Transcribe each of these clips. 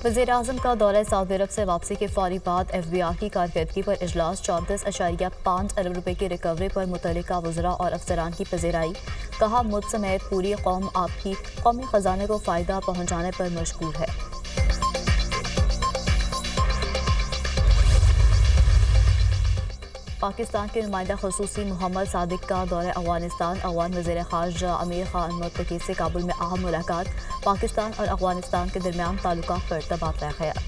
वज़ीर-ए-आज़म का दौरा सऊदी अरब से वापसी के फौरी बाद FBI की कारकर्दगी पर इजलास। 34.5 अरब रुपए की रिकवरी पर मुतल्लिका वज़रा और अफसरान की पज़ीराई। कहा, मुझ समेत पूरी कौम आपकी कौमी ख़जाने को फ़ायदा पहुँचाने पर मशगूल है। पाकिस्तान के नुमाइंदा ख़ुसूसी मोहम्मद सादिक का दौरा अफ़गानिस्तान। अफ़गान वज़ीर ख़ारजा अमीर ख़ान मुत्तकी से काबुल में अहम मुलाकात। पाकिस्तान और अफ़गानिस्तान के दरमियान ताल्लुकात पर तबादला ख़याल।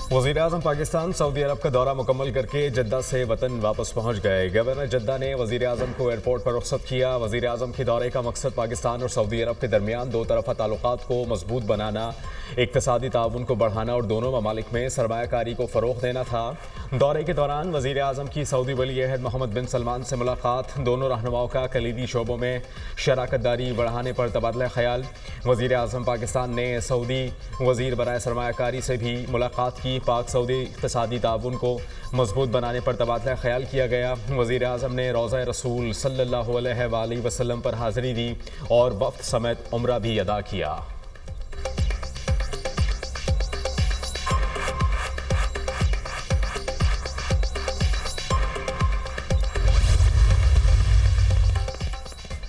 वज़ीर-ए-आज़म पाकिस्तान सऊदी अरब का दौरा मुकम्मल करके जद्दा से वतन वापस पहुंच गए। गवर्नर जद्दा ने वज़ीर-ए-आज़म को एयरपोर्ट पर रुख़्सत किया। वज़ीर-ए-आज़म के दौरे का मकसद पाकिस्तान और सऊदी अरब के दरमियान दो तरफ़ा ताल्लुकात को मजबूत बनाना, इक़्तिसादी ताउन को बढ़ाना और दोनों ममालिक में सरमायाकारी को फ़रोग़ देना था। दौरे के दौरान वज़ीर-ए-आज़म की सऊदी वली-ए-अहद मोहम्मद बिन सलमान से मुलाकात। दोनों रहनुमाओं का कलीदी शोबों में शराकत दारी बढ़ाने पर तबादला ख़याल। वज़ीर-ए-आज़म पाकिस्तान ने सऊदी वज़ीर बराए सरमायाकारी से भी मुलाकात की। पाक सऊदी इक़्तिसादी ताउन को मजबूत बनाने पर तबादला ख़याल किया गया। वज़ीर-ए-आज़म ने रोज़ा रसूल सल्लल्लाहु अलैहि वसल्लम पर हाज़िरी दी और वफ़द समेत उम्रा भी अदा किया।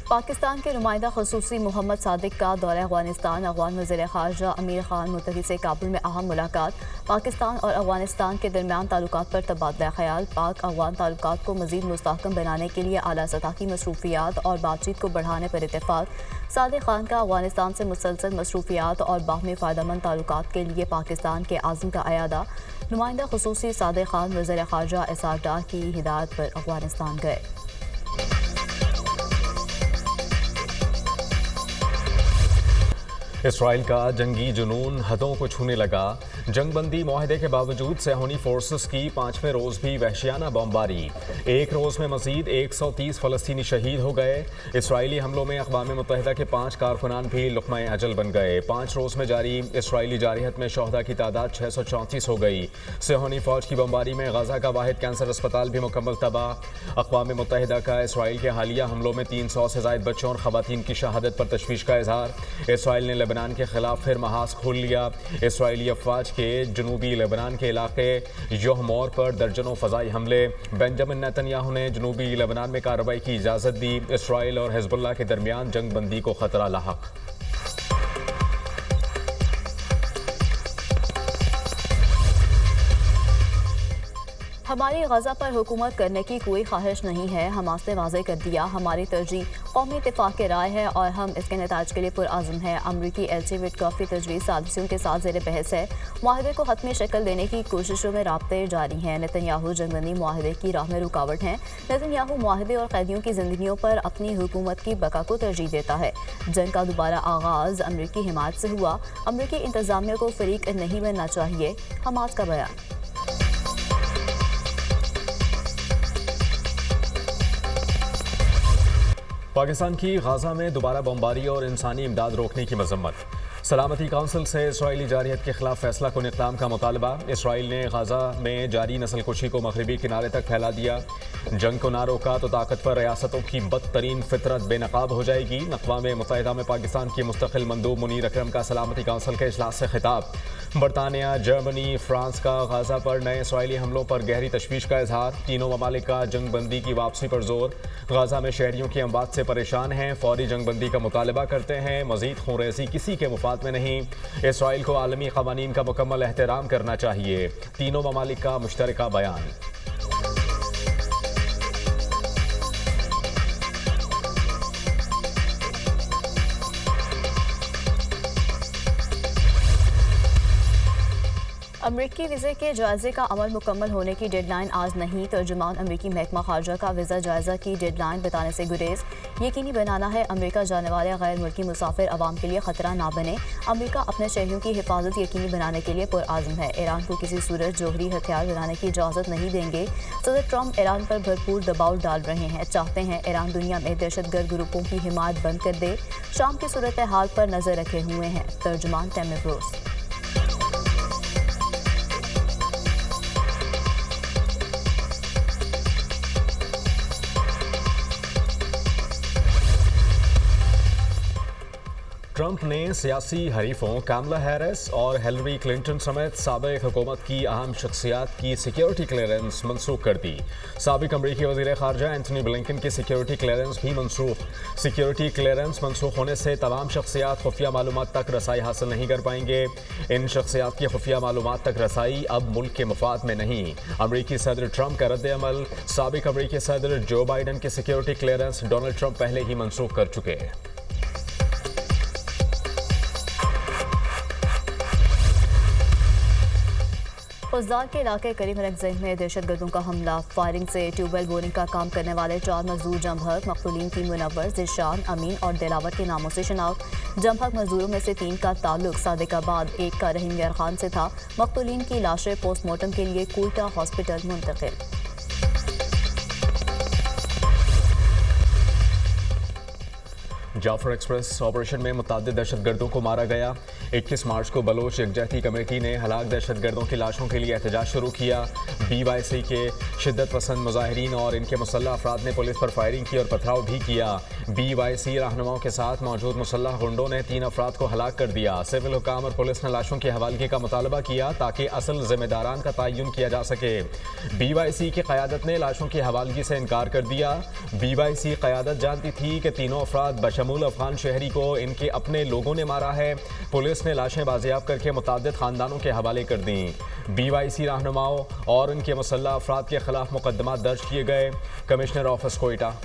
पाकिस्तान के नुमाइंदा ख़ुसूसी मोहम्मद सादिक का दौरा अफ़गानिस्तान। अफ़गान वज़ीर ख़ारजा अमीर ख़ान मुत्तकी से काबुल में अहम मुलाकात। पाकिस्तान और अफ़गानिस्तान के दरमियान ताल्लुकात पर तबादला ख़याल। पाक अफ़गान ताल्लुकात को मज़ीद मुस्तहकम बनाने के लिए आला सतह की मसरूफ़ियात और बातचीत को बढ़ाने पर इत्तेफ़ाक। सादिक खान का अफ़गानिस्तान से मुसलसल मसरूफ़ियात और बाहमी फ़ायदेमंद ताल्लुकात के लिए पाकिस्तान के आज़म का अयादा। नुमाइंदा ख़ुसूसी सादिक खान वज़ीर ख़ारजा इसाक डार की हिदायत पर अफ़गानिस्तान गए। इसराइल का जंगी जुनून हदों को छूने लगा। जंगबंदी मुआहदे के बावजूद सेहूनी फोर्सेस की 5वें रोज़ भी वहशियाना बमबारी। एक रोज़ में मज़ीद 130 फ़लस्तीनी शहीद हो गए। इसराइली हमलों में अक़वाम मुत्तहिदा के 5 कारकुनान भी लुक़्मा-ए अजल बन गए। 5 रोज़ में जारी इसराइली जारहियत में शहदा की तादाद 634 हो गई। सेहूनी फ़ौज की बमबारी में गज़ा का वाहिद कैंसर अस्पताल भी मुकम्मल तबाह। अक़वाम मुत्तहिदा का इसराइल के हालिया हमलों में 300 से ज़ायद बच्चों और ख़वातीन की शहादत पर तशवीश का इज़हार। इसराइल ने लेबनान के खिलाफ फिर महाज खोल लिया। इसराइली अफवाज के जनूबी लेबनान के इलाके योहमोर पर दर्जनों फ़ज़ाई हमले। बेंजामिन नेतन्याहू ने जनूबी लेबनान में कार्रवाई की इजाज़त दी। इसराइल और हिज़्बुल्लाह के दरमियान जंग बंदी को खतरा लाहक। हमारी गज़ा पर हुकूमत करने की कोई ख्वाहिश नहीं है। हमास ने वाज़ेह कर दिया, हमारी तरजीह कौमी इत्तेफ़ाक़ के राय है और हम इसके नताज के लिए पुरअज़्म हैं। अमरीकी एलची विटकॉफ़ की तजवीज़ साजिशों के साथ ज़ेर बहस है। मुआहदे को हतमी शक्ल देने की कोशिशों में राब्ते जारी हैं। नेतन्याहू जंगबंदी मुआहदे की राह में रुकावट हैं। नेतन्याहू मुआहदे और कैदियों की ज़िंदगियों पर अपनी हुकूमत की बका को तरजीह देता है। जंग का दोबारा आगाज़ अमरीकी हिमायत से हुआ। अमरीकी इंतज़ामिया को फ़रीक नहीं बनना चाहिए। हमास का बयान। पाकिस्तान की गाज़ा में दोबारा बमबारी और इंसानी इमदाद रोकने की मजम्मत। सलामती काउंसिल से इसराइली जारहियत के खिलाफ फैसला कुन इक़दाम का मुतालबा। इसराइल ने गाज़ा में जारी नस्लकुशी को मगरबी किनारे तक फैला दिया। जंग को ना रोका तो ताकतवर रियासतों की बदतरीन फितरत बेनकाब हो जाएगी। अक़वाम मुत्तहिदा में पाकिस्तान की मुस्तकिल मंदूब मुनीर अकरम का सलामती काउंसिल के इजलास से खिताब। बरतानिया, जर्मनी, फ्रांस का गाज़ा पर नए इसराइली हमलों पर गहरी तशवीश का इजहार। तीनों ममालिक का जंग बंदी की वापसी पर जोर। गाज़ा में शहरियों की अमवात से परेशान हैं, फौरी जंग बंदी का मुतालबा करते हैं। मज़ीद खूनरेज़ी किसी के मुफाद में नहीं। इसराइल को आलमी क़वानीन का मुकम्मल एहतराम करना चाहिए। तीनों ममालिक का मुश्तरका बयान। अमरीकी वीज़े के जायज़े का अमल मुकम्मल होने की डेडलाइन आज नहीं। तर्जुमान अमरीकी महकमा खारजा का वीज़ा जायज़ा की डेडलाइन बताने से गुरेज। यकीनी बनाना है अमरीका जाने वाले गैर मुल्की मुसाफिर अवाम के लिए ख़तरा ना बने। अमरीका अपने शहरियों की हिफाजत यकीनी बनाने के लिए पुरअज़्म है। ईरान को किसी सूरत जोहरी हथियार बनाने की इजाज़त नहीं देंगे। सदर ट्रंप ईरान पर भरपूर दबाव डाल रहे हैं। चाहते हैं ईरान दुनिया में दहशतगर्द ग्रुपों की हिमायत बंद कर दे। शाम की सूरत हाल पर नज़र रखे हुए हैं। तर्जुमान टेमेब्रोस। ट्रंप ने सियासी हरीफों कामला हैरिस और हिलरी क्लिंटन समेत साबिक हुकूमत की अहम शख्सियात की सिक्योरिटी क्लियरेंस मनसूख कर दी। साबिक अमरीकी वज़ीर ख़ारजा एंथनी ब्लिंकन की सिक्योरिटी क्लियरेंस भी मनसूख। सिक्योरिटी क्लियरेंस मनसूख होने से तमाम शख्सियात खुफिया मालूमात तक रसाई हासिल नहीं कर पाएंगे। इन शख्सियात की खुफिया मालूमात तक रसाई अब मुल्क के मफाद में नहीं। अमरीकी सदर ट्रंप का रद्द अमल। साबिक अमरीकी सदर जो बाइडन की सिक्योरिटी क्लियरेंस डोनाल्ड ट्रंप पहले ही मनसूख कर चुके हैं। फुज़दार के इलाके करीब मरकज़ में दहशतगर्दों का हमला। फायरिंग से ट्यूबवेल बोरिंग का काम करने वाले 4 मजदूर जमहक मकतूलीन की मुनव्वर, ज़िशान, अमीन और दिलावर के नामों से शनाख्त। जमहक मजदूरों में से 3 का ताल्लुक सादिकाबाद, 1 का रहीम यार खान से था। मकतूलीन की लाशें पोस्टमार्टम के लिए कोयटा हॉस्पिटल मुंतकिल। जाफर एक्सप्रेस ऑपरेशन में मुतअद्दिद दहशतगर्दों को मारा गया। 21 मार्च को बलोच यकजहती कमेटी ने हलाक दहशतगर्दों की लाशों के लिए एहतजाज शुरू किया। BYC के शिद्दत पसंद मुजाहिरीन और इनके मुसल्लह अफराद ने पुलिस पर फायरिंग की और पथराव भी किया। BYC रहनुमाओं के साथ मौजूद मुसल्लह गुंडों ने 3 अफराद को हलाक कर दिया। सिविल हुकाम और पुलिस ने लाशों की हवालगी का मुतालबा किया ताकि असल जिम्मेदारान का तयन किया जा सके। BYC की क़यादत ने लाशों की हवालगी से इनकार कर दिया। BYC क़यादत जानती थी कि तीनों अफराद बशमूल अफगान शहरी को इनके अपने लोगों ने मारा है। पुलिस ने लाशें बाजियाब करके मुतअद्दिद खानदानों के हवाले कर दी। BYC रहनुमाओं और उनके मुसल्लह अफराद के खिलाफ मुकदमा दर्ज किए गए। Commissioner office Quetta.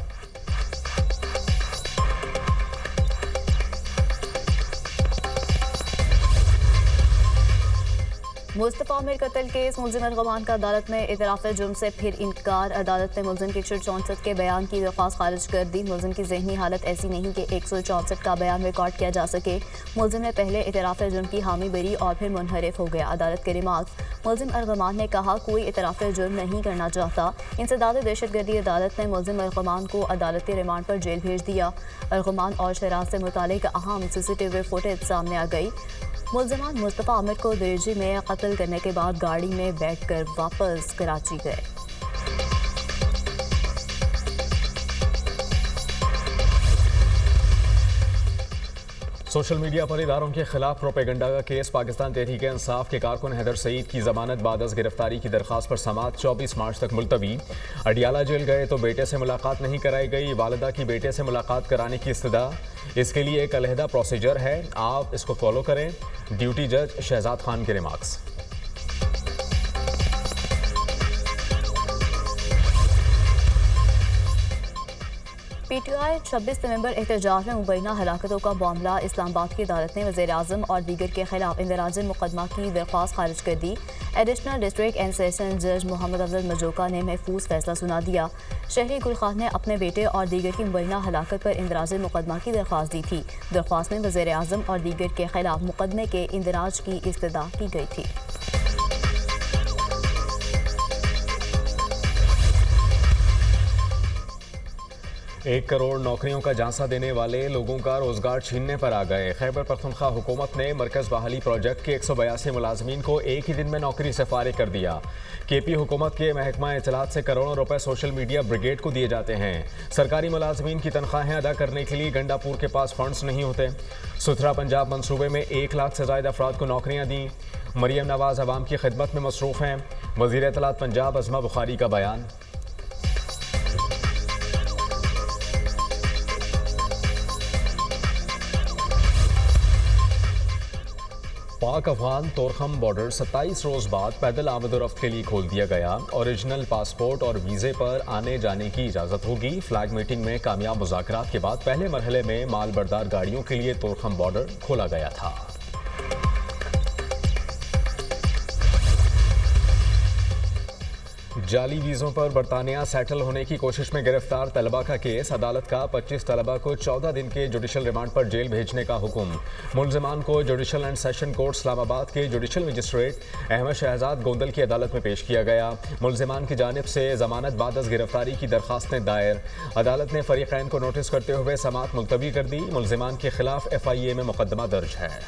मुस्तफ़ा आमिर कत्ल केस मुलजिम अरगमान का अदालत में इतराफ़ जुर्म से फिर इनकार। अदालत ने मुलजिम की 164 के बयान की दरख्वास्त खारिज कर दी। मुलजिम की ज़हनी हालत ऐसी नहीं कि 164 का बयान रिकॉर्ड किया जा सके। मुलजिम ने पहले इतराफ़ जुर्म की हामी भरी और फिर मुनहरिफ हो गया। अदालत के रिमार्क्स। मुलजिम अरगमान ने कहा कोई इतराफ़ जुर्म नहीं करना चाहता। इंसदाद दहशतगर्दी अदालत ने मुलजिम अरगमान को अदालती रिमांड पर जेल भेज दिया। अरगमान और शराब से मुतालिक अहम CCTV फुटेज सामने आ गई। मुलजिमान मुस्तफ़ा आमिर को दरिजी में कत्ल करने के बाद गाड़ी में बैठकर वापस कराची गए। सोशल मीडिया पर इदारों के खिलाफ प्रोपेगंडा का केस। पाकिस्तान तहरीक इंसाफ के कारकुन हैदर सईद की जमानत बाद अज गिरफ्तारी की दरख्वास्त पर समाअत 24 मार्च तक मुलतवी। अडियाला जेल गए तो बेटे से मुलाकात नहीं कराई गई। वालिदा की बेटे से मुलाकात कराने की इस्तदा। इसके लिए एक अलहदा प्रोसीजर है, आप इसको फॉलो करें। ड्यूटी जज शहजाद खान के रिमार्क्स। PTI 26 नवंबर एहतजाज में मुबैना हलाकतों का मामला। इस्लामाबाद की अदालत ने वज़ीर आज़म और दीगर के खिलाफ इंदराज मुकदमा की दरख्वास्त खारिज कर दी। एडिशनल डिस्ट्रिक्ट एंड सेशन जज मोहम्मद अफजल मजोका ने महफूज फैसला सुना दिया। शहरी गुल खान ने अपने बेटे और दीगर की मुबैना हलाकत पर इंदराज मुकदमा की दरख्वास्त दी थी। दरख्वास्त में वज़ीर आज़म और दीगर के खिलाफ मुकदमे के इंदराज की इस्तदा की गई थी। 1 करोड़ नौकरियों का झांसा देने वाले लोगों का रोजगार छीनने पर आ गए। खैबर पख्तूनख्वा हुकूमत ने मरकज़ बहाली प्रोजेक्ट के 182 मुलाजमीन को एक ही दिन में नौकरी से फारिग कर दिया। KP हुकूमत के महकमा इत्तलात से करोड़ों रुपए सोशल मीडिया ब्रिगेड को दिए जाते हैं। सरकारी मुलाजमीन की तनख्वाहें अदा करने के लिए गंडापुर के पास फंड्स नहीं होते। सुथरा पंजाब मनसूबे में 1 लाख से ज़ायद अफराद को नौकरियाँ दी। मरियम नवाज अवाम की खिदमत में मसरूफ़ हैं। वज़ीर इत्तलात पंजाब अज़मा बुखारी का बयान। पाक अफगान तोरखम बॉर्डर 27 रोज़ बाद पैदल आमद-ओ-रफ्त के लिए खोल दिया गया। ओरिजिनल पासपोर्ट और वीज़े पर आने जाने की इजाज़त होगी। फ्लैग मीटिंग में कामयाब मुज़ाकरात के बाद पहले मरहले में माल बरदार गाड़ियों के लिए तोरखम बॉर्डर खोला गया था। जाली वीज़ों पर बरतानिया सेटल होने की कोशिश में गिरफ्तार तलबा का केस। अदालत का 25 तलबा को 14 दिन के जुडिशल रिमांड पर जेल भेजने का हुक्म। मुलजिमान को judicial and session court Islamabad के जुडिशल मजिस्ट्रेट अहमद शहजाद गोंदल की अदालत में पेश किया गया। मुलजिमान की जानिब से जमानत बाद अज गिरफ्तारी की दरखास्तें दायर। अदालत ने फरीकैन को नोटिस करते हुए समाअत मुलतवी कर दी। मुलजिमान के खिलाफ FIA में मुकदमा दर्ज है।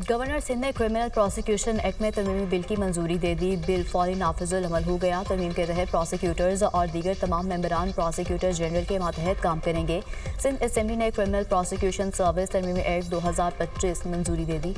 गवर्नर सिंध ने क्रिमिनल प्रोसिक्यूशन एक्ट में तरमीमी बिल की मंजूरी दे दी। बिल फौरी नाफिजुल अमल हो गया। तरमीम के तहत प्रोसिक्यूटर्स और दीगर तमाम मेंबरान प्रोसिक्यूटर जनरल के मातहत काम करेंगे। सिंध असेंबली ने क्रिमिनल प्रोसिक्यूशन सर्विस तरमीमी एक्ट 2025 मंजूरी दे दी।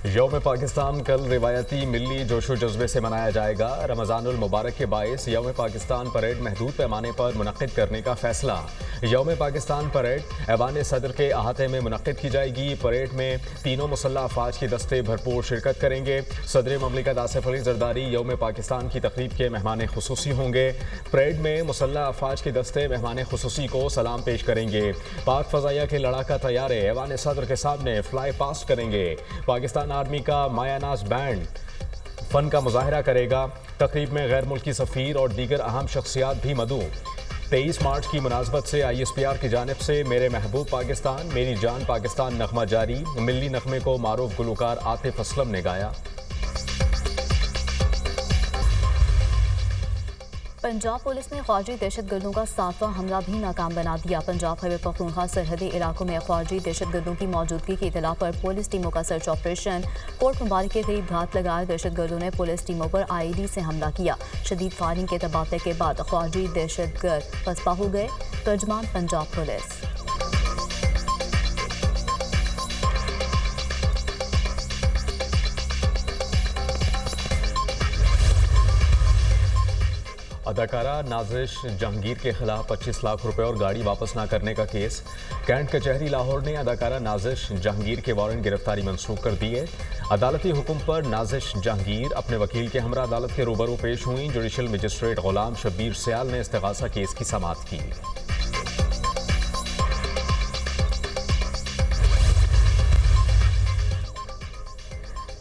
यौम पाकिस्तान कल रिवायती मिली जोशो जज्बे से मनाया जाएगा। रमज़ानुल मुबारक के बायस यौम पाकिस्तान परेड महदूद पैमाने पर मुनक्किद करने का फैसला। यौम पाकिस्तान परेड ऐवान सदर के अहाते में मुनक्किद की जाएगी। परेड में तीनों मुसल्लह अफवाज के दस्ते भरपूर शिरकत करेंगे। सदर ममलिकत आसिफ अली जरदारी यौम पाकिस्तान की तकरीब के मेहमान खुसूसी होंगे। परेड में मुसल्लह अफवाज के दस्ते मेहमान खुसूसी को सलाम पेश करेंगे। पाक फ़ज़ाइया के लड़ाका तैयारे ऐवान सदर के सामने फ्लाई पास्ट करेंगे। पाकिस्तान आर्मी का मायानाज बैंड फन का मुजाहरा करेगा। तकरीब में गैर मुल्की सफ़ीर और दीगर अहम शख्सियात भी मदऊ। 23 मार्च की मुनासबत से ISPR की जानिब से मेरे महबूब पाकिस्तान मेरी जान पाकिस्तान नगमा जारी। मिल्ली नगमे को मारूफ गुलकार आतिफ असलम ने गाया। पंजाब पुलिस ने ख्वाजी दहशतगर्दों का 7वां हमला भी नाकाम बना दिया। पंजाब खैबर पख्तूनख्वा सरहदी इलाकों में ख्वाजी दहशतगर्दों की मौजूदगी की इतला पर पुलिस टीमों का सर्च ऑपरेशन। कोट मुबारक के करीब घात लगाए दहशतगर्दों ने पुलिस टीमों पर IED से हमला किया। शदीद फायरिंग के तबादले के बाद ख्वाजी दहशतगर्द पसपा हो गए। तर्जमान पंजाब पुलिस। अदाकारा नाजिश जहांगीर के खिलाफ 25 लाख रुपए और गाड़ी वापस ना करने का केस। कैंट कचहरी लाहौर ने अदाकारा नाजिश जहांगीर के वारंट गिरफ्तारी मंसूख कर दिए। अदालती हुक्म पर नाजिश जहांगीर अपने वकील के हमरा अदालत के रूबरू पेश हुई। जुडिशल मजिस्ट्रेट गुलाम शब्बीर सियाल ने इस्तिगासा केस की समाअत की।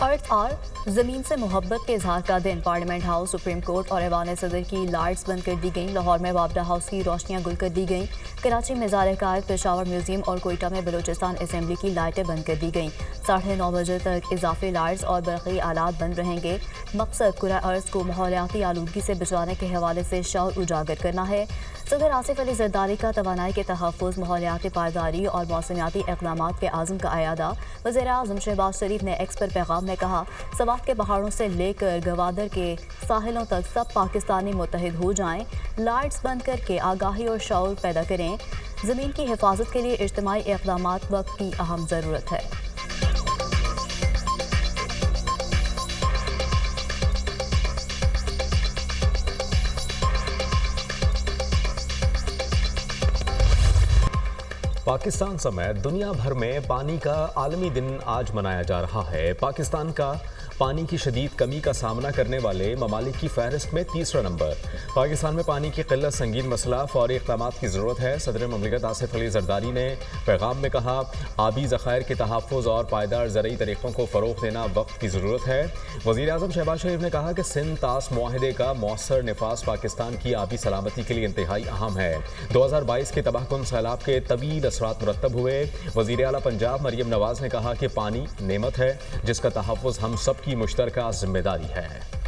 अर्थ आर ज़मीन से मोहब्बत के इजहार का दिन। पार्लियामेंट हाउस, सुप्रीम कोर्ट और ऐवान सदर की लाइट्स बंद कर दी गईं। लाहौर में वापडा हाउस की रोशनियां गुल कर दी गईं। कराची में ज़ार कायद, पेशावर म्यूजियम और कोयटा में बलूचिस्तान असेंबली की लाइटें बंद कर दी गईं। 9:30 बजे तक इजाफी लाइट्स और बरक़ी आलात बंद रहेंगे। मकसद कुराए अर्ज़ को माहौलियाती आलूदगी से बचाने के हवाले से शऊर उजागर करना है। सदर आसिफ अली जरदारी का तवानाई के तहफ़्फ़ुज़, माहौलियाती पायदारी और मौसमियाती इक़दामात के आज़म का अयादा। वज़ीर-ए-आज़म शहबाज शरीफ ने एक्स पर पैगाम में कहा, सवात के पहाड़ों से लेकर गवादर के साहिलों तक सब पाकिस्तानी मुत्तहिद हो जाएं। लाइट्स बंद करके आगाही और शऊर पैदा करें। ज़मीन की हिफाजत के लिए इज्तिमाई इक़दामात वक्त की अहम ज़रूरत है। पाकिस्तान समेत दुनिया भर में पानी का आलमी दिन आज मनाया जा रहा है। पाकिस्तान का पानी की शदीद कमी का सामना करने वाले ममालिक की फहरिस्त में तीसरा नंबर। पाकिस्तान में पानी की किल्लत संगीन मसला, फौरी इक़दामात की ज़रूरत है। सदर ममलिकत आसिफ अली जरदारी ने पैगाम में कहा, आबी ज़खायर के तहफ़्फ़ुज़ और पायदार ज़रई तरीक़ों को फ़रोग़ देना वक्त की ज़रूरत है। वज़ीर-ए-आज़म शहबाज शरीफ ने कहा कि सिंध तास मुआहदे का मौसर नफाज पाकिस्तान की आबी सलामती के लिए इंतहाई अहम है। 2022 के तबाहकुन सैलाब के तवील असरात मुरतब हुए। वज़ीर आला पंजाब मरियम नवाज़ ने कहा कि पानी नेमत है जिसका तहफ़्फ़ुज़ हम सब की मुश्तरका ज़िम्मेदारी है।